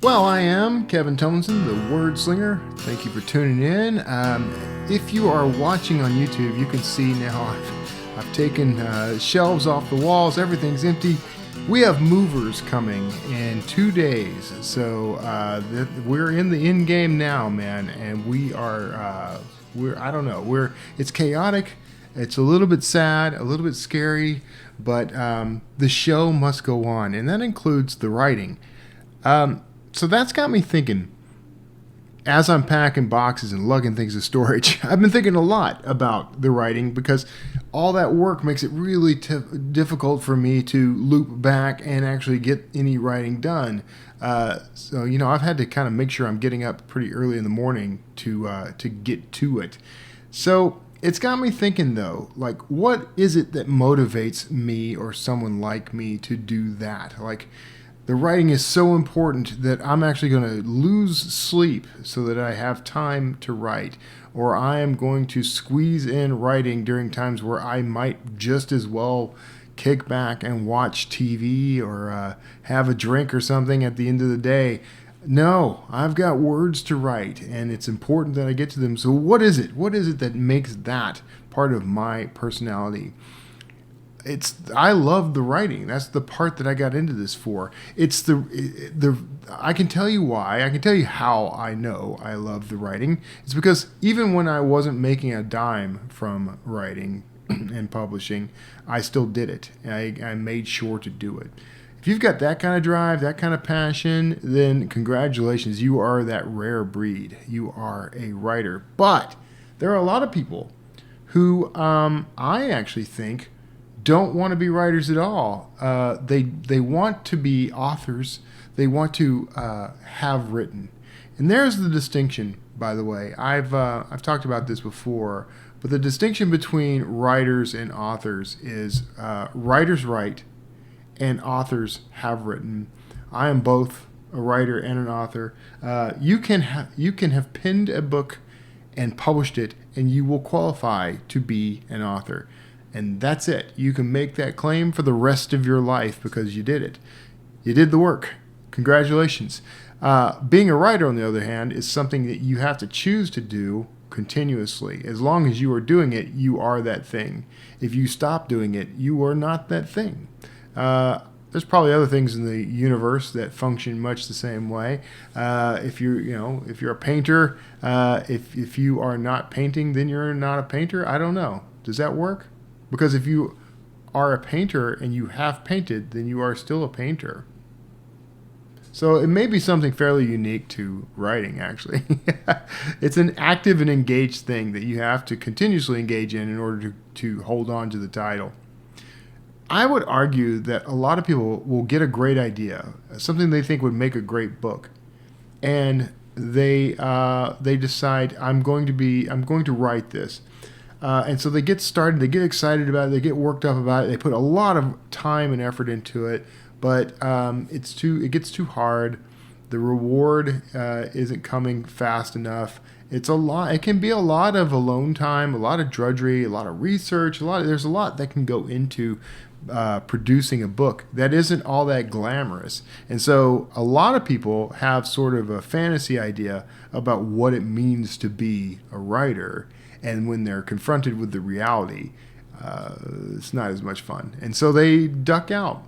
Well, I am Kevin Tomlinson, the Wordslinger. Thank you for tuning in. If you are watching on YouTube, you can see now I've taken shelves off the walls. Everything's empty. We have movers coming in 2 days. So we're in the end game now, man. And it's chaotic. It's a little bit sad, a little bit scary, but the show must go on. And that includes the writing. So that's got me thinking, as I'm packing boxes and lugging things to storage, I've been thinking a lot about the writing because all that work makes it really difficult for me to loop back and actually get any writing done. So I've had to kind of make sure I'm getting up pretty early in the morning to get to it. So it's got me thinking, though, like, what is it that motivates me or someone like me to do that? Like, the writing is so important that I'm actually going to lose sleep so that I have time to write, or I am going to squeeze in writing during times where I might just as well kick back and watch TV or have a drink or something at the end of the day. No, I've got words to write, and it's important that I get to them. So what is it? What is it that makes that part of my personality? I love the writing. That's the part that I got into this for. I can tell you why. I can tell you how I know I love the writing. It's because even when I wasn't making a dime from writing and publishing, I still did it. I made sure to do it. If you've got that kind of drive, that kind of passion, then congratulations. You are that rare breed. You are a writer. But there are a lot of people who I actually think don't want to be writers at all. They want to be authors. They want to have written. And there's the distinction, by the way. I've talked about this before, but the distinction between writers and authors is writers write and authors have written. I am both a writer and an author. You can have penned a book and published it, and you will qualify to be an author. And that's it. You can make that claim for the rest of your life because you did it. You did the work. Congratulations. Being a writer, on the other hand, is something that you have to choose to do continuously. As long as you are doing it, you are that thing. If you stop doing it, you are not that thing. There's probably other things in the universe that function much the same way. If you're a painter, if you are not painting, then you're not a painter. I don't know. Does that work? Because if you are a painter and you have painted, then you are still a painter. So it may be something fairly unique to writing, actually. It's an active and engaged thing that you have to continuously engage in order to hold on to the title. I would argue that a lot of people will get a great idea, something they think would make a great book, and they decide, I'm going to write this. And so they get started, they get excited about it, they get worked up about it, they put a lot of time and effort into it, but it gets too hard. The reward isn't coming fast enough. It's a lot. It can be a lot of alone time, a lot of drudgery, a lot of research, there's a lot that can go into producing a book that isn't all that glamorous. And so a lot of people have sort of a fantasy idea about what it means to be a writer. And when they're confronted with the reality, it's not as much fun. And so they duck out.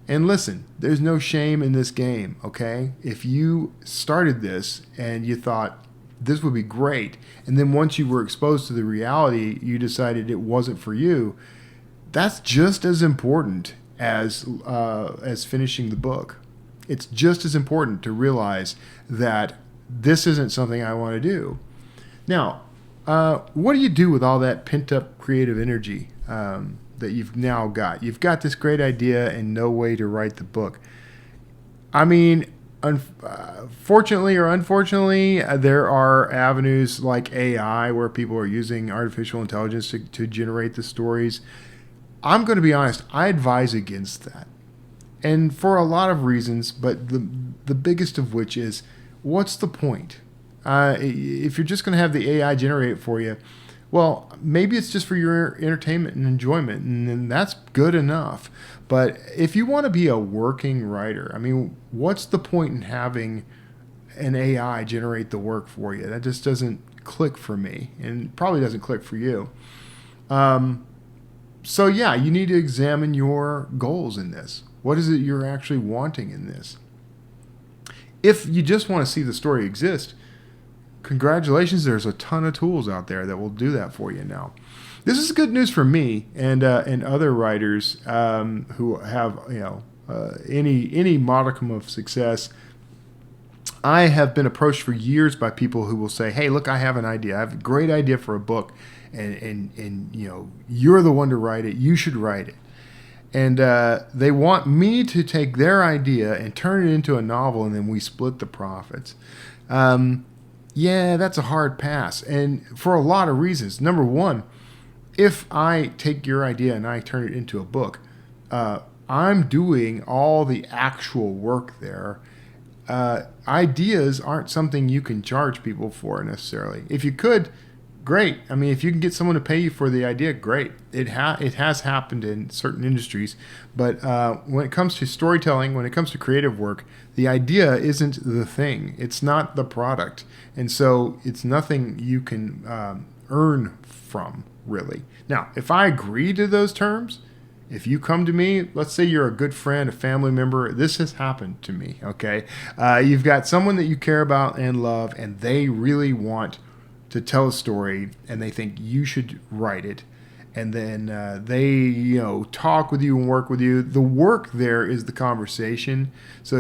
And listen, there's no shame in this game, okay? If you started this and you thought this would be great, and then once you were exposed to the reality, you decided it wasn't for you, that's just as important as finishing the book. It's just as important to realize that this isn't something I want to do. Now, what do you do with all that pent-up creative energy that you've now got? You've got this great idea and no way to write the book. I mean, fortunately or unfortunately, there are avenues like AI where people are using artificial intelligence to generate the stories. I'm going to be honest, I advise against that. And for a lot of reasons, but the biggest of which is, what's the point? If you're just going to have the AI generate it for you, Well, maybe it's just for your entertainment and enjoyment, and then that's good enough. But if you want to be a working writer, I mean, what's the point in having an AI generate the work for you? That just doesn't click for me, and probably doesn't click for you. So yeah, you need to examine your goals in this. What is it you're actually wanting in this? If you just want to see the story exist, congratulations, there's a ton of tools out there that will do that for you now. This is good news for me and other writers who have any modicum of success. I have been approached for years by people who will say, "Hey, look, I have an idea. I have a great idea for a book, and you're the one to write it. You should write it." And they want me to take their idea and turn it into a novel, and then we split the profits. Yeah, that's a hard pass, and for a lot of reasons. Number one, if I take your idea and I turn it into a book, I'm doing all the actual work there. Ideas aren't something you can charge people for necessarily. If you could, great. I mean, if you can get someone to pay you for the idea, great. It has happened in certain industries, but when it comes to storytelling, when it comes to creative work, the idea isn't the thing. It's not the product, and so it's nothing you can earn from, really. Now, if I agree to those terms, if you come to me, let's say you're a good friend, a family member, this has happened to me, okay? You've got someone that you care about and love, and they really want to tell a story, and they think you should write it. And then they, talk with you and work with you. The work there is the conversation. So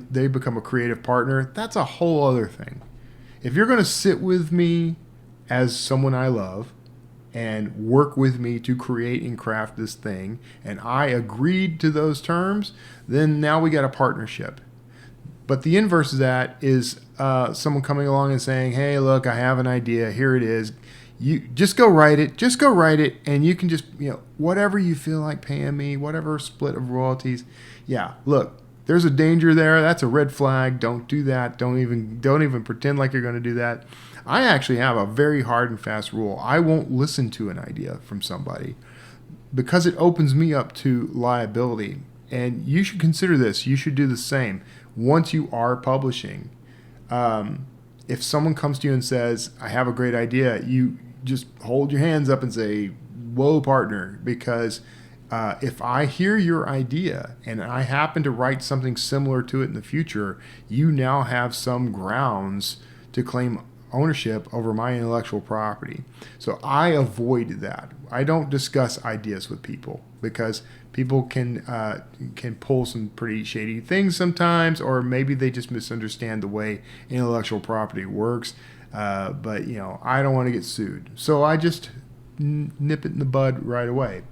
they become a creative partner. That's a whole other thing. If you're going to sit with me as someone I love and work with me to create and craft this thing, and I agreed to those terms, then now we got a partnership. But the inverse of that is someone coming along and saying, "Hey, look, I have an idea. Here it is. You just go write it. Just go write it, and you can just, whatever you feel like paying me, whatever split of royalties." Yeah, look, there's a danger there. That's a red flag. Don't do that. Don't even pretend like you're going to do that. I actually have a very hard and fast rule. I won't listen to an idea from somebody because it opens me up to liability. And you should consider this. You should do the same once you are publishing. If someone comes to you and says, "I have a great idea," you just hold your hands up and say, "Whoa, partner," because if I hear your idea and I happen to write something similar to it in the future, you now have some grounds to claim ownership over my intellectual property. So I avoid that. I don't discuss ideas with people because people can pull some pretty shady things sometimes, or maybe they just misunderstand the way intellectual property works. But I don't want to get sued, so I just nip it in the bud right away.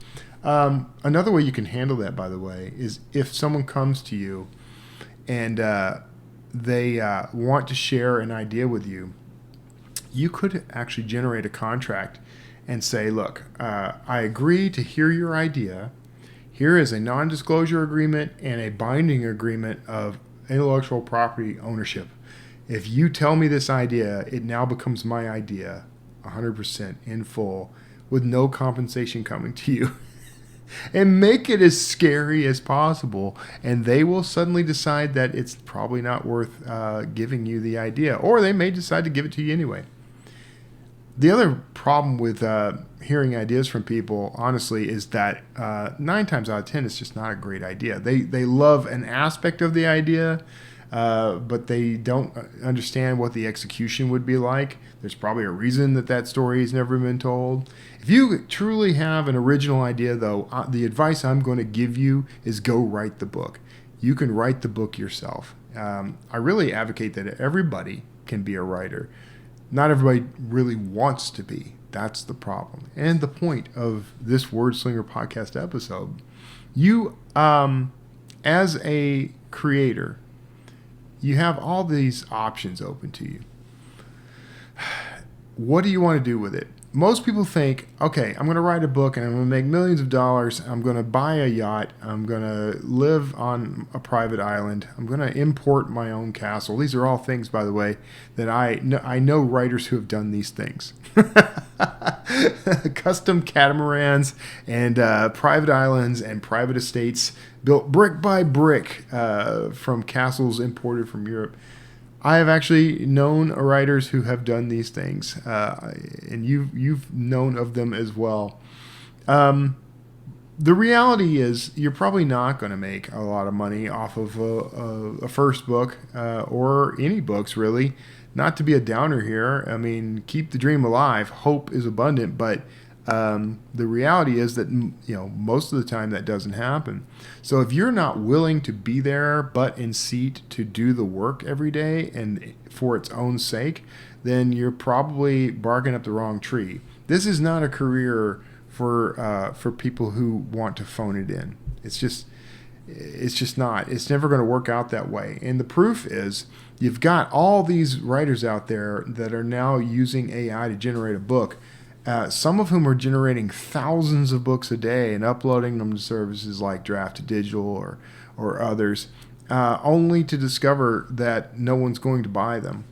Another way you can handle that, by the way, is if someone comes to you and they want to share an idea with you, you could actually generate a contract and say, "Look, I agree to hear your idea. Here is a non-disclosure agreement and a binding agreement of intellectual property ownership. If you tell me this idea, it now becomes my idea 100% in full with no compensation coming to you." And make it as scary as possible, and they will suddenly decide that it's probably not worth giving you the idea, or they may decide to give it to you anyway. The other problem with hearing ideas from people, honestly, is that 9 times out of 10, it's just not a great idea. They love an aspect of the idea, but they don't understand what the execution would be like. There's probably a reason that story has never been told. If you truly have an original idea, though, the advice I'm going to give you is go write the book. You can write the book yourself. I really advocate that everybody can be a writer. Not everybody really wants to be. That's the problem. And the point of this Wordslinger Podcast episode. You, as a creator, you have all these options open to you. What do you want to do with it? most people think, okay, I'm going to write a book and I'm going to make millions of dollars. I'm going to buy a yacht. I'm going to live on a private island. I'm going to import my own castle. These are all things, by the way, that I know writers who have done these things. Custom catamarans and private islands and private estates built brick by brick from castles imported from Europe. I have actually known writers who have done these things, and you've known of them as well. The reality is you're probably not going to make a lot of money off of a first book or any books, really. Not to be a downer here. I mean, keep the dream alive. Hope is abundant, but the reality is that most of the time that doesn't happen. So if you're not willing to be there, butt in seat to do the work every day and for its own sake, then you're probably barking up the wrong tree. This is not a career for people who want to phone it in. It's just not. It's never going to work out that way. And the proof is you've got all these writers out there that are now using AI to generate a book. Some of whom are generating thousands of books a day and uploading them to services like Draft2Digital or others, only to discover that no one's going to buy them.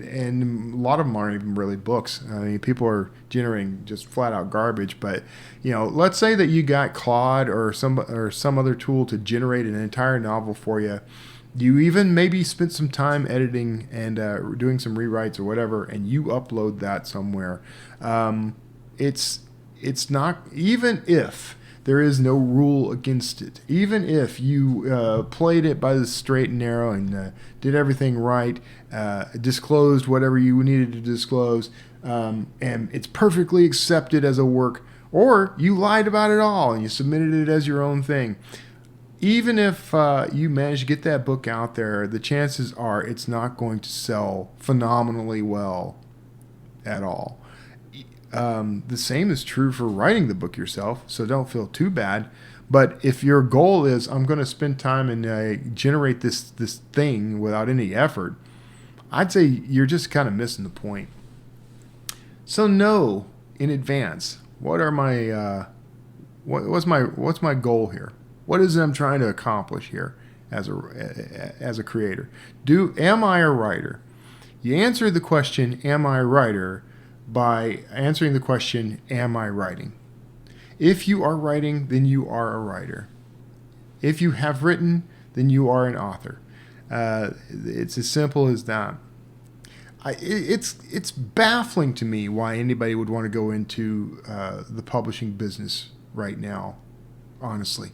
And a lot of them aren't even really books. I mean, people are generating just flat out garbage. But let's say that you got Claude or some other tool to generate an entire novel for you. You even maybe spent some time editing and doing some rewrites or whatever, and you upload that somewhere. It's not, even if there is no rule against it, even if you played it by the straight and narrow and did everything right, disclosed whatever you needed to disclose, and it's perfectly accepted as a work, or you lied about it all and you submitted it as your own thing. Even if you manage to get that book out there, the chances are it's not going to sell phenomenally well at all. The same is true for writing the book yourself, so don't feel too bad. But if your goal is, I'm going to spend time and generate this thing without any effort, I'd say you're just kind of missing the point. So know in advance, what are my what's my goal here? What is it I'm trying to accomplish here as a creator? Am I a writer? You answer the question, am I a writer, by answering the question, am I writing? If you are writing, then you are a writer. If you have written, then you are an author. It's as simple as that. It's baffling to me why anybody would want to go into the publishing business right now, honestly.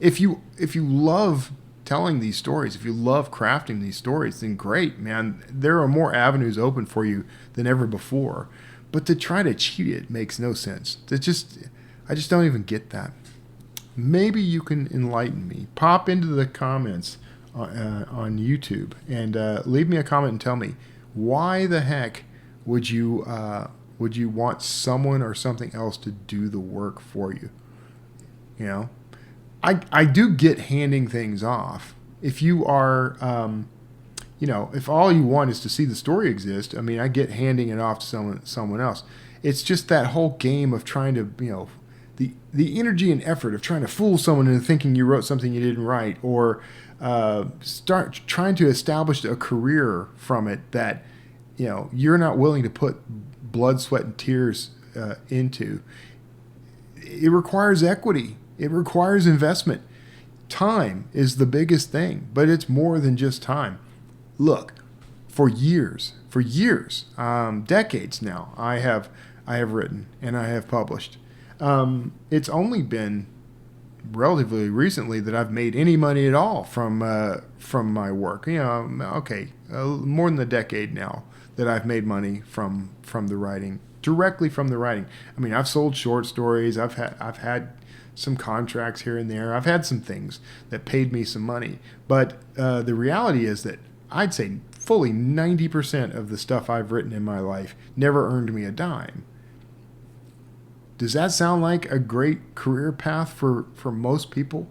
If you love telling these stories, if you love crafting these stories, then great, man. There are more avenues open for you than ever before. But to try to cheat it makes no sense. I just don't even get that. Maybe you can enlighten me. Pop into the comments on YouTube and leave me a comment and tell me, why the heck would you want someone or something else to do the work for you? I do get handing things off. If you are, if all you want is to see the story exist, I mean, I get handing it off to someone else. It's just that whole game of trying to, the energy and effort of trying to fool someone into thinking you wrote something you didn't write, or start trying to establish a career from it that, you're not willing to put blood, sweat, and tears into. It requires equity. It requires investment. Time is the biggest thing, but it's more than just time. Look, for years, decades now, I have written and I have published. It's only been relatively recently that I've made any money at all from my work. More than a decade now that I've made money from the writing, directly from the writing. I mean, I've sold short stories. I've had some contracts here and there. I've had some things that paid me some money. But the reality is that I'd say fully 90% of the stuff I've written in my life never earned me a dime. Does that sound like a great career path for most people?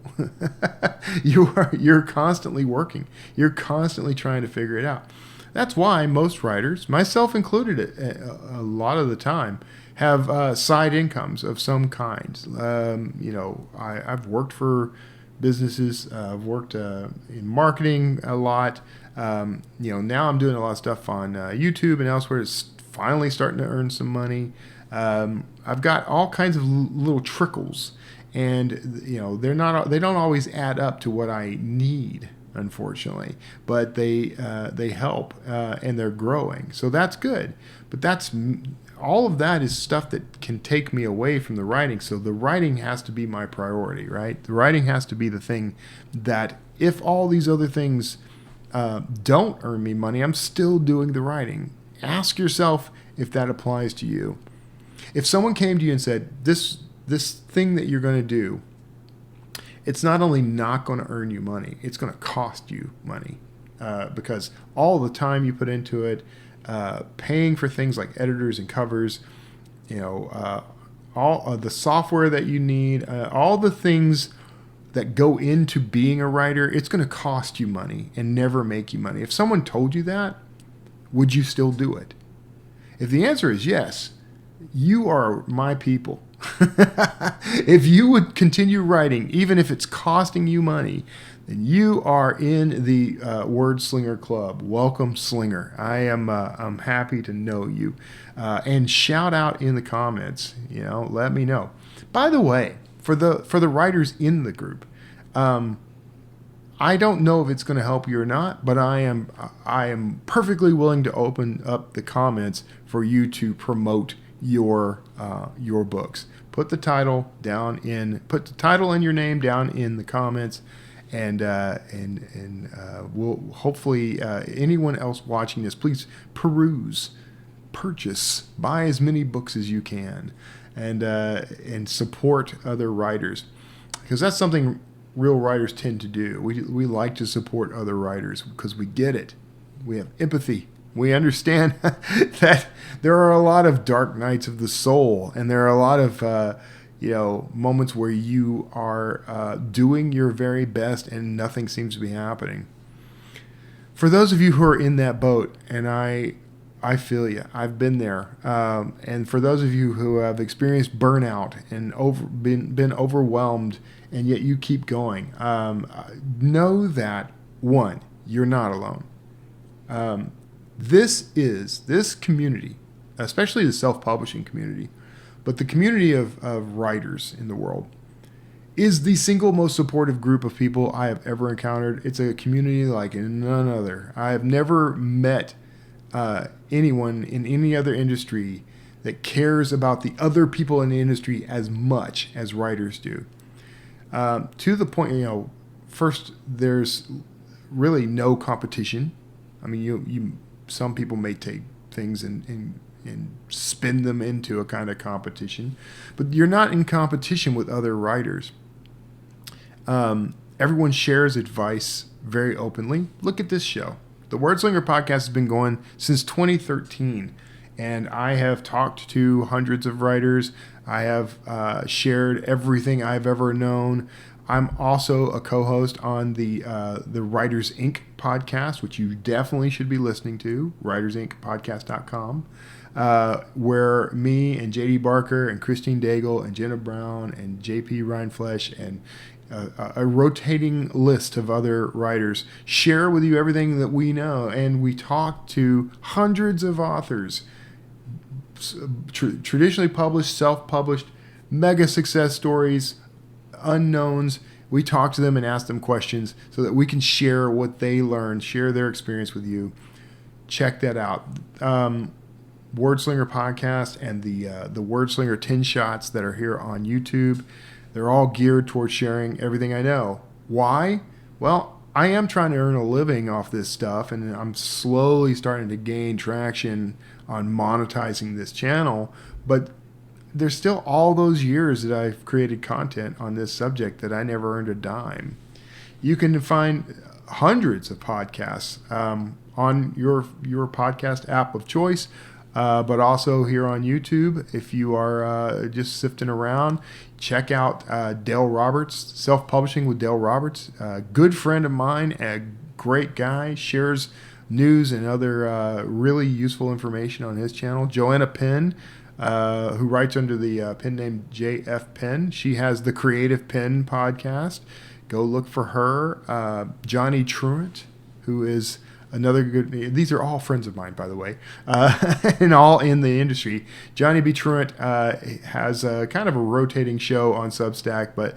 You're constantly working. You're constantly trying to figure it out. That's why most writers, myself included, a lot of the time, have side incomes of some kind. I've worked for businesses. I've worked in marketing a lot. Now I'm doing a lot of stuff on YouTube and elsewhere. It's finally starting to earn some money. I've got all kinds of little trickles, and they don't always add up to what I need, unfortunately, but they help, and they're growing, so that's good. But that's all of that is stuff that can take me away from the writing. So the writing has to be my priority, right? The writing has to be the thing that, if all these other things don't earn me money, I'm still doing the writing. Ask yourself if that applies to you. If someone came to you and said, this thing that you're going to do, it's not only not going to earn you money, it's going to cost you money, because all the time you put into it, paying for things like editors and covers, all the software that you need, all the things that go into being a writer, it's going to cost you money and never make you money. If someone told you that, would you still do it? If the answer is yes, you are my people. If you would continue writing, even if it's costing you money, then you are in the Wordslinger Club. Welcome, Slinger. I'm happy to know you. And shout out in the comments. Let me know. By the way, for the writers in the group, I don't know if it's going to help you or not, but I am perfectly willing to open up the comments for you to promote your books. Put the title and your name down in the comments, and we'll hopefully anyone else watching this, please purchase, buy as many books as you can, and support other writers, because that's something real writers tend to do. We like to support other writers because we get it. We have empathy. We understand that there are a lot of dark nights of the soul, and there are a lot of moments where you are doing your very best and nothing seems to be happening. For those of you who are in that boat, and I feel you, I've been there, and for those of you who have experienced burnout and been overwhelmed, and yet you keep going, know that, one, you're not alone. This community, especially the self-publishing community, but the community of writers in the world, is the single most supportive group of people I have ever encountered. It's a community like none other. I have never met anyone in any other industry that cares about the other people in the industry as much as writers do. To the point, first, there's really no competition. I mean, some people may take things and spin them into a kind of competition, but you're not in competition with other writers. Everyone shares advice very openly. Look at this show. The Wordslinger Podcast has been going since 2013, and I have talked to hundreds of writers. I have shared everything I've ever known. I'm also a co-host on the Writers Inc. podcast, which you definitely should be listening to, writersincpodcast.com, where me and J.D. Barker and Christine Daigle and Jenna Brown and J.P. Rhineflesh and a rotating list of other writers share with you everything that we know, and we talk to hundreds of authors, traditionally published, self-published, mega success stories, unknowns. We talk to them and ask them questions so that we can share what they learned, share their experience with you. Check that out. Wordslinger Podcast and the Wordslinger 10 Shots that are here on YouTube, they're all geared towards sharing everything I know. Why? Well, I am trying to earn a living off this stuff, and I'm slowly starting to gain traction on monetizing this channel, but there's still all those years that I've created content on this subject that I never earned a dime. You can find hundreds of podcasts on your podcast app of choice, but also here on YouTube. If you are just sifting around, check out Dale Roberts, Self-Publishing with Dale Roberts, a good friend of mine, a great guy, shares news and other really useful information on his channel. Joanna Penn, who writes under the pen name JF Penn. She has the Creative Pen podcast. Go look for her. Johnny Truant, who is another good. These are all friends of mine, by the way, and all in the industry. Johnny B. Truant has a kind of a rotating show on Substack, but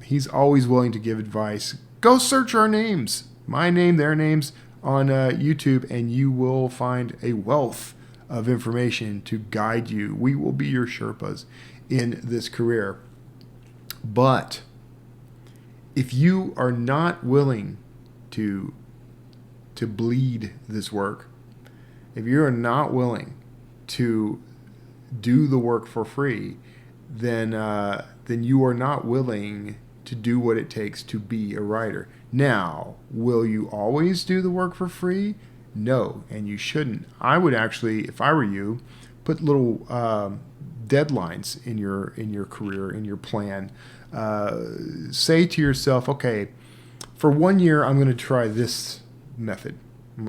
he's always willing to give advice. Go search our names, my name, their names, on YouTube, and you will find a wealth of information to guide you. We will be your Sherpas in this career. But if you are not willing to bleed this work, if you are not willing to do the work for free, then you are not willing to do what it takes to be a writer. Now, will you always do the work for free? No, and you shouldn't. I would actually, if I were you, put little deadlines in your career, in your plan. Say to yourself, okay, for 1 year, I'm going to try this method.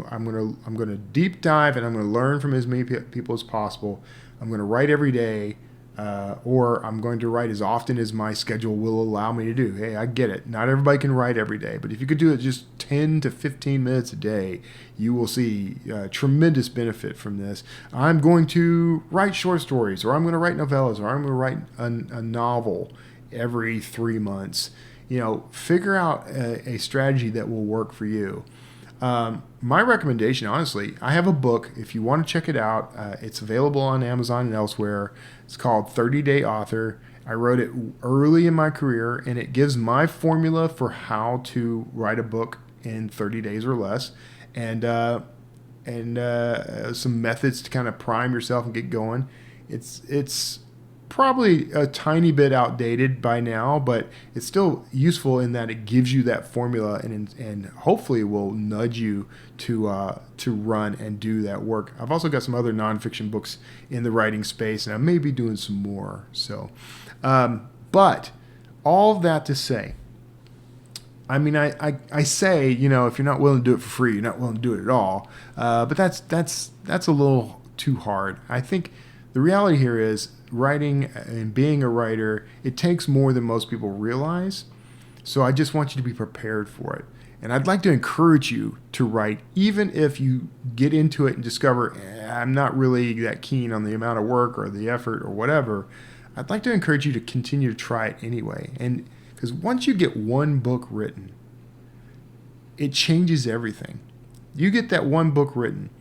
I'm going to deep dive, and I'm going to learn from as many people as possible. I'm going to write every day, or I'm going to write as often as my schedule will allow me to do. Hey, I get it. Not everybody can write every day, but if you could do it just 10 to 15 minutes a day, you will see tremendous benefit from this. I'm going to write short stories, or I'm going to write novellas, or I'm going to write a novel every 3 months. Figure out a strategy that will work for you. My recommendation, honestly, I have a book. If you want to check it out, it's available on Amazon and elsewhere. It's called 30-Day Author. I wrote it early in my career, and it gives my formula for how to write a book in 30 days or less, and some methods to kind of prime yourself and get going. It's probably a tiny bit outdated by now, but it's still useful in that it gives you that formula and hopefully will nudge you to run and do that work. I've also got some other nonfiction books in the writing space, and I may be doing some more. So, but all that to say, I mean, I say, if you're not willing to do it for free, you're not willing to do it at all. But that's a little too hard. I think the reality here is writing and being a writer, it takes more than most people realize. So I just want you to be prepared for it. And I'd like to encourage you to write, even if you get into it and discover, I'm not really that keen on the amount of work or the effort or whatever. I'd like to encourage you to continue to try it anyway. And because once you get one book written, it changes everything. You get that one book written.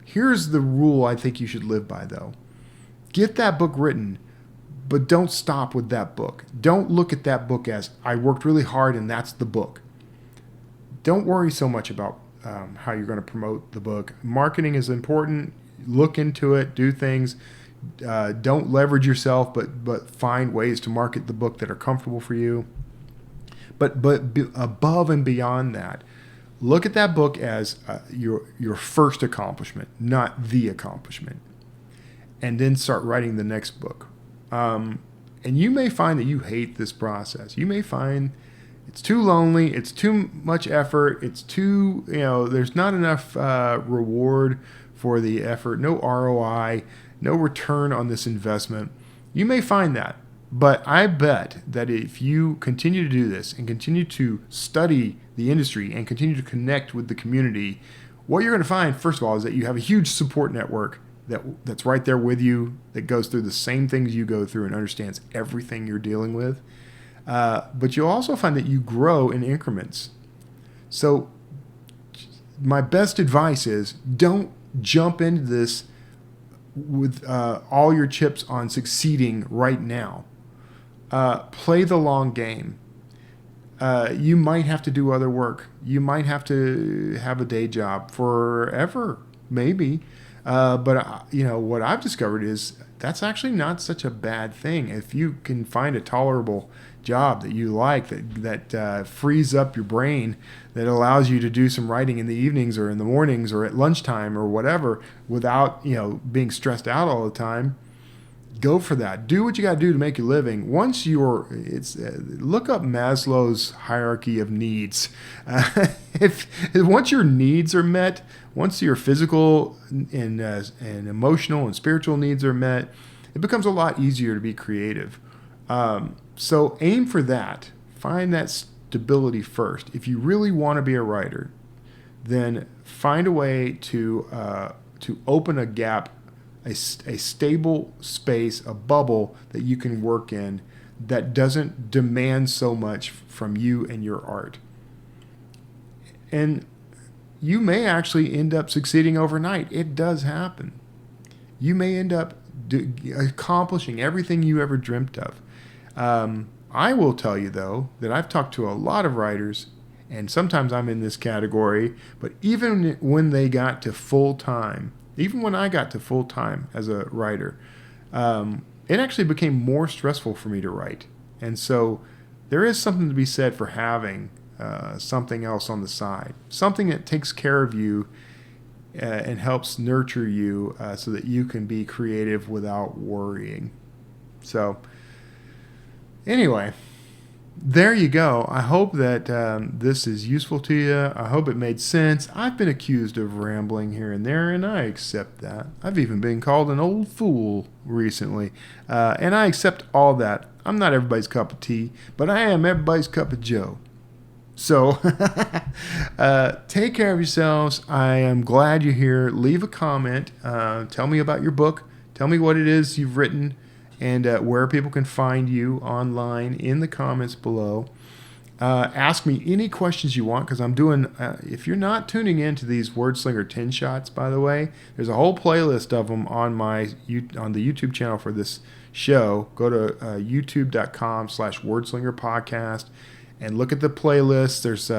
Here's the rule I think you should live by, though. Get that book written, but don't stop with that book. Don't look at that book as, I worked really hard and that's the book. Don't worry so much about how you're going to promote the book. Marketing is important. Look into it. Do things. Don't leverage yourself, but find ways to market the book that are comfortable for you. But above and beyond that, look at that book as your first accomplishment, not the accomplishment. And then start writing the next book. And you may find that you hate this process. You may find it's too lonely, it's too much effort, it's too, there's not enough reward for the effort, no ROI, no return on this investment. You may find that. But I bet that if you continue to do this and continue to study the industry and continue to connect with the community, what you're going to find, first of all, is that you have a huge support network that's right there with you, that goes through the same things you go through and understands everything you're dealing with. But you'll also find that you grow in increments. So my best advice is don't jump into this with all your chips on succeeding right now. Play the long game. You might have to do other work. You might have to have a day job forever, maybe. But what I've discovered is that's actually not such a bad thing. If you can find a tolerable job that you like, that frees up your brain, that allows you to do some writing in the evenings or in the mornings or at lunchtime or whatever without, being stressed out all the time, go for that. Do what you got to do to make a living. Once look up Maslow's hierarchy of needs. if once your needs are met, once your physical and emotional and spiritual needs are met, it becomes a lot easier to be creative. So aim for that. Find that stability first. If you really want to be a writer, then find a way to open a gap, a stable space, a bubble that you can work in that doesn't demand so much from you and your art. And you may actually end up succeeding overnight. It does happen. You may end up accomplishing everything you ever dreamt of. I will tell you, though, that I've talked to a lot of writers, and sometimes I'm in this category, but even when they got to full-time, even when I got to full-time as a writer, it actually became more stressful for me to write. And so there is something to be said for having something else on the side, something that takes care of you and helps nurture you so that you can be creative without worrying. So anyway, there you go. I hope that this is useful to you. I hope it made sense. I've been accused of rambling here and there, and I accept that. I've even been called an old fool recently, and I accept all that. I'm not everybody's cup of tea, but I am everybody's cup of joe. So take care of yourselves. I am glad you're here. Leave a comment. Tell me about your book. Tell me what it is you've written and where people can find you online in the comments below. Ask me any questions you want, because I'm doing, if you're not tuning into these Wordslinger 10 shots, by the way, there's a whole playlist of them on the YouTube channel for this show. Go to youtube.com/Wordslinger Podcast and look at the playlist. There's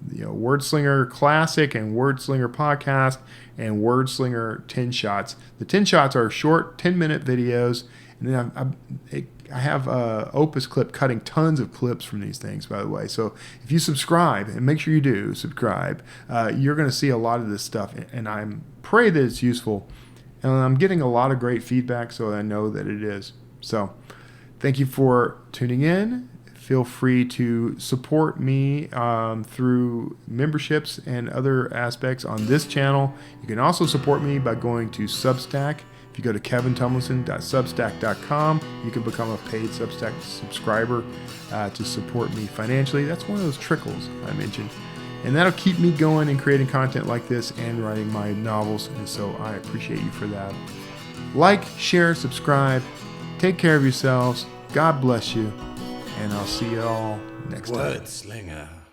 Wordslinger Classic and Wordslinger Podcast and Wordslinger 10 shots. The 10 shots are short 10-minute videos, and then I have Opus Clip cutting tons of clips from these things, by the way. So if you subscribe, and make sure you do subscribe, you're going to see a lot of this stuff, and I pray that it's useful. And I'm getting a lot of great feedback, so I know that it is. So thank you for tuning in. Feel free to support me through memberships and other aspects on this channel. You can also support me by going to Substack. If you go to kevintumlinson.substack.com, you can become a paid Substack subscriber to support me financially. That's one of those trickles I mentioned. And that'll keep me going and creating content like this and writing my novels. And so I appreciate you for that. Like, share, subscribe. Take care of yourselves. God bless you. And I'll see you all next time. Wordslinger.